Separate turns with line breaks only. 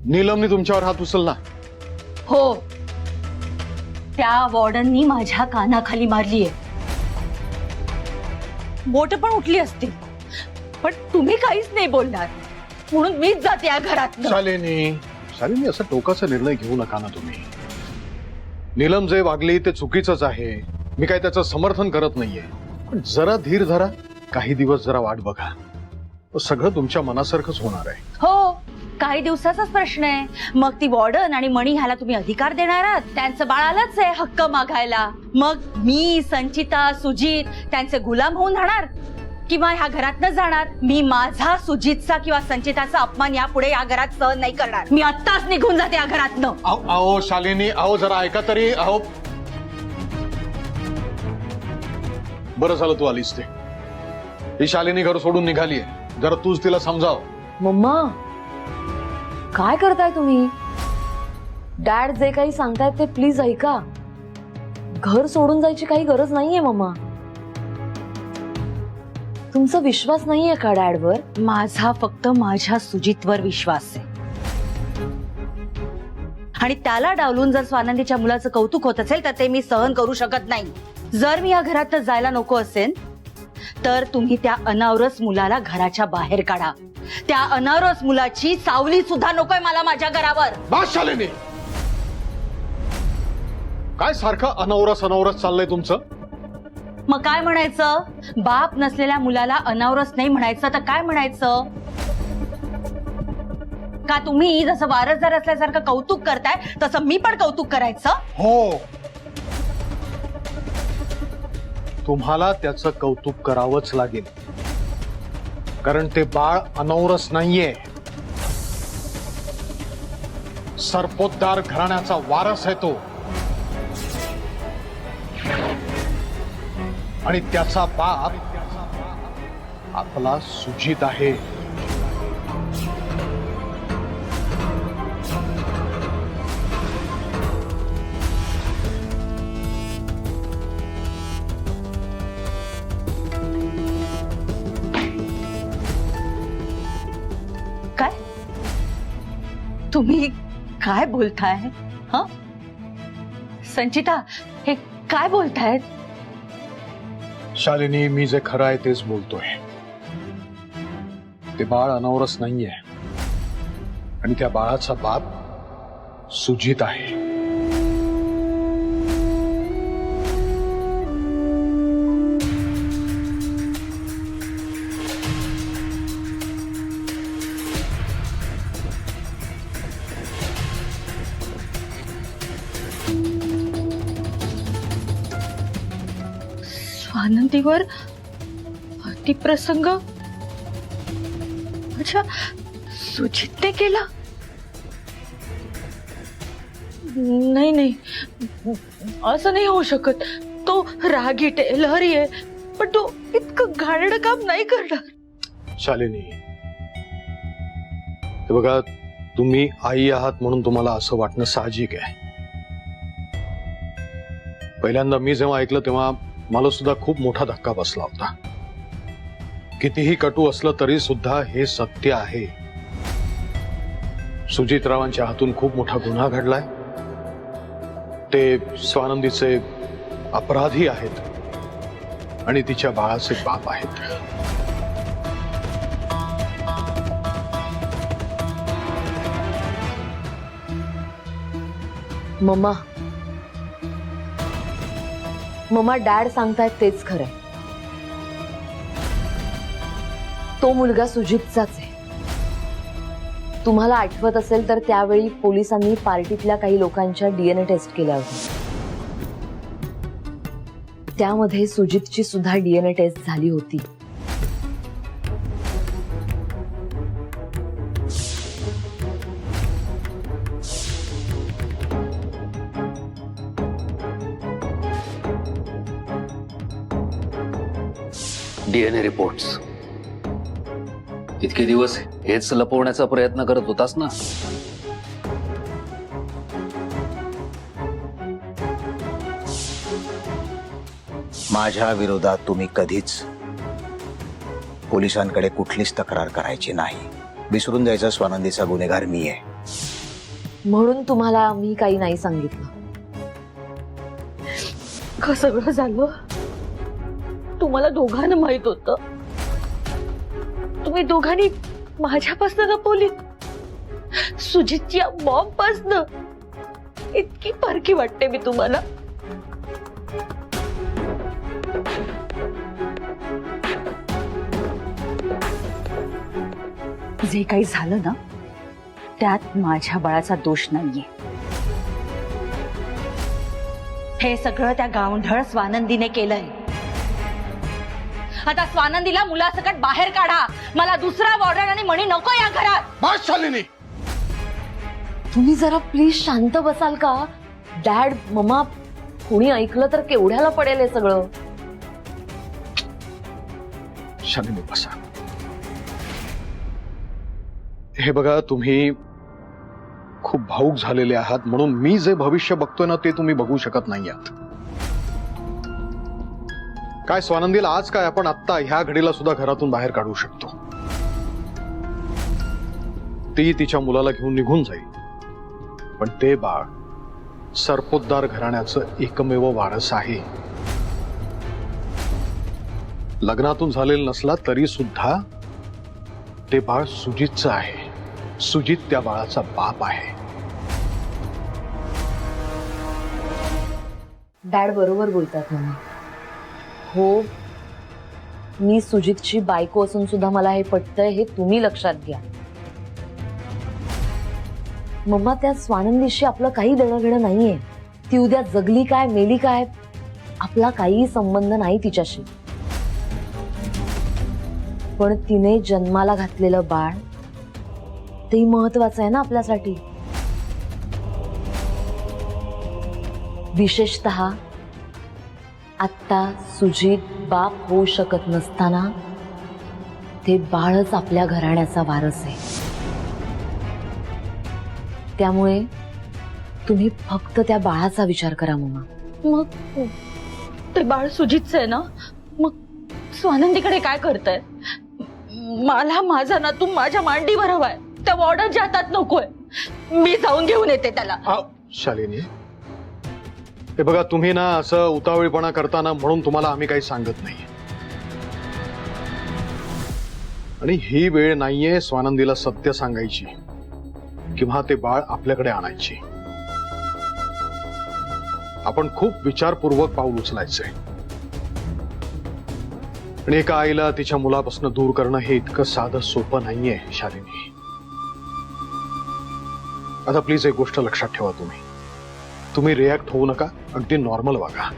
नीलमने तुमच्यावर हात उचलला?
हो, त्या वॉर्डननी माझ्या कानाखाली मारलीये. बोट पण उठली असतील, पण तुम्ही काहीच नाही बोलणार म्हणून मीच जाते या घरात.
शालिनी असा टोकाचा निर्णय घेऊ नका ना तुम्ही. नीलम जे वागली ते चुकीचंच आहे. मी काय त्याचं समर्थन करत नाहीये, पण जरा धीर धरा. काही दिवस जरा वाट बघा, सगळं तुमच्या मनासारखंच होणार आहे.
हो, काही दिवसाचाच प्रश्न आहे. मग ती वॉर्डन आणि मणी ह्याला तुम्ही अधिकार देणार आहात? त्यांचं बाळालाच आहे हक्क मागायला. मग मी, संचिता, सुजित त्यांचे गुलाम होऊन राहणार किंवा ह्या घरात न जाणार? मी माझा, सुजितचा किंवा संचिताचा अपमान यापुढे या घरात सहन नाही करणार. मी आत्ताच निघून जाते या घरातनं.
अहो शालिनी, अहो जरा ऐका तरी. अहो बरं झालं तू आलीस. ते ही शालिनी घर सोडून निघालीये, जरा तूच तिला समजाव.
मम्मा, काय करताय तुम्ही? डॅड जे काही सांगतायत ते प्लीज ऐका. घर सोडून जायची काही गरज नाहीये मम्मा. तुमचा विश्वास नाहीये का डॅडवर?
माझा फक्त माझ्या सुजितवर विश्वास आहे, आणि त्याला डावलून जर स्वानंदीच्या मुलाचं कौतुक होत असेल तर ते मी सहन करू शकत नाही. जर मी या घरात जायला नको असेल तर तुम्ही त्या अनावरस मुलाला घराच्या बाहेर काढा. त्या अनावरस मुलाची सावली सुद्धा नकोय मला माझ्या घरावर.
बस शालिनी, काय सारखं अनवरस चाललंय तुमचं?
मग काय म्हणायचं? बाप नसलेल्या मुलाला अनावरस नाही म्हणायचं तर काय म्हणायचं? का तुम्ही जसं वारसदार असल्यासारखं कौतुक करताय तसं मी पण कौतुक करायचं?
हो, तुम्हाला त्याचं कौतुक करावंच लागेल, कारण ते बाळ अनौरस नाहीये. सरपोतदार घराण्याचा वारस आहे तो, आणि त्याचा बाप आपला सुजित आहे.
काय तुम्ही काय बोलताय? हा संचिता, हे काय बोलतायत?
शालिनी, मी जे खरं आहे तेच बोलतोय. ते बाळ अनौरस नाहीये, आणि त्या बाळाचा बाप सुजित आहे.
स्वानंदीवर अतिप्रसंग? अच्छा, सुजितने केला? नाही नाही, असं नाही होऊ शकत. तो रागीट आहे, लहरी आहे, पण तो इतकं घाणेरडं काम नाही करणार.
शालिनी, हे बघा, तुम्ही आई आहात म्हणून तुम्हाला असं वाटणं साहजिक आहे. पहिल्यांदा मी जेव्हा ऐकलं तेव्हा मला सुद्धा खूप मोठा धक्का बसला होता. कितीही कटू असलं तरी सुद्धा हे सत्य आहे. सुजितरावांच्या हातून खूप मोठा गुन्हा घडलाय. ते स्वानंदीचे अपराधी आहेत आणि तिच्या बाळाचे बाप आहेत.
मम्मा, डॅड सांगतायत तेच खरंय. तो मुलगा सुजितचाच आहे. तुम्हाला आठवत असेल तर त्यावेळी पोलिसांनी पार्टीतल्या काही लोकांच्या DNA टेस्ट केल्या होत्या. त्यामध्ये सुजितची सुद्धा DNA टेस्ट झाली होती.
DNA reports. इतके दिवस हेच लपवण्याचा प्रयत्न करत होतास ना?
माझ्या विरोधात तुम्ही कधीच पोलिसांकडे कुठलीच तक्रार करायची नाही. विसरून जायचा स्वानंदीचा गुन्हेगार मी आहे.
म्हणून तुम्हाला मी काही नाही सांगितलं.
सगळं झालं तुम्हाला दोघांना माहित होतं. तुम्ही दोघांनी माझ्यापासून लपवली, सुजितच्या मॉम पासन. इतकी परकी वाटते मी तुम्हाला. जे काही झालं ना त्यात माझ्या बाळाचा दोष नाहीये. हे सगळं त्या गावंढळ स्वानंदीने केलंय. आता स्वानंदीला मुलासकट बाहेर काढा. मला दुसरा वॉर्डन आणि मणी नको या घरात.
बस शालिनी,
तुम्ही जरा प्लीज शांत बसाल का? डॅड, मम्मा, कोणी ऐकलं तर केवढ्याला पडेल हे सगळं.
शालिनी बसा. हे बघा, तुम्ही खूप भावुक झालेले आहात म्हणून मी जे भविष्य बघतोय ना ते तुम्ही बघू शकत नाही आहात. काय स्वानंदीला आज काय आपण आत्ता ह्या घडीला सुद्धा घरातून बाहेर काढू शकतो. ती तिच्या मुलाला घेऊन निघून जाईल, पण ते बाळ सरपोतदार घराण्याचं एकमेव वारस आहे. लग्नातून झालेलं नसला तरी सुद्धा ते बाळ सुजितचं आहे. सुजित त्या बाळाचा बाप आहे.
डॅड बरोबर बोलतात मम्मा. हो, मी सुजितची बायको असून सुद्धा मला हे पटतंय हे तुम्ही लक्षात घ्या. मम्मा, त्या स्वानंदीशी आपलं काही देणं घेणं नाहीये. ती उद्या जगली काय मेली काय आपला काही संबंध नाही तिच्याशी. पण तिने जन्माला घातलेलं बाळ ते महत्वाचं आहे ना आपल्यासाठी. विशेषतः आत्ता सुजित बाप होऊ शकत नसताना ते बाळच आपल्या घराण्याचा वारस आहे. त्यामुळे तुम्ही फक्त त्या बाळाचा विचार करा मम्मा.
मग ते बाळ सुजितचं आहे ना, मग स्वानंदीकडे काय करताय? मला माझा नातू माझ्या मांडीवर हवाय, त्या वॉर्डरच्या हातात नकोय. मी जाऊन घेऊन येते त्याला.
शालिनी, हे बघा, तुम्ही ना असं उतावळीपणा करताना म्हणून तुम्हाला आम्ही काही सांगत नाही. आणि ही वेळ नाहीये स्वानंदीला सत्य सांगायची किंवा ते बाळ आपल्याकडे आणायची. आपण खूप विचारपूर्वक पाऊल उचलायचंय. आणि एका आईला तिच्या मुलापासून दूर करणं हे इतकं साधं सोपं नाहीये शालिनी. आता प्लीज एक गोष्ट लक्षात ठेवा, तुम्ही रिॲक्ट होऊ नका. अगदी नॉर्मल वागा.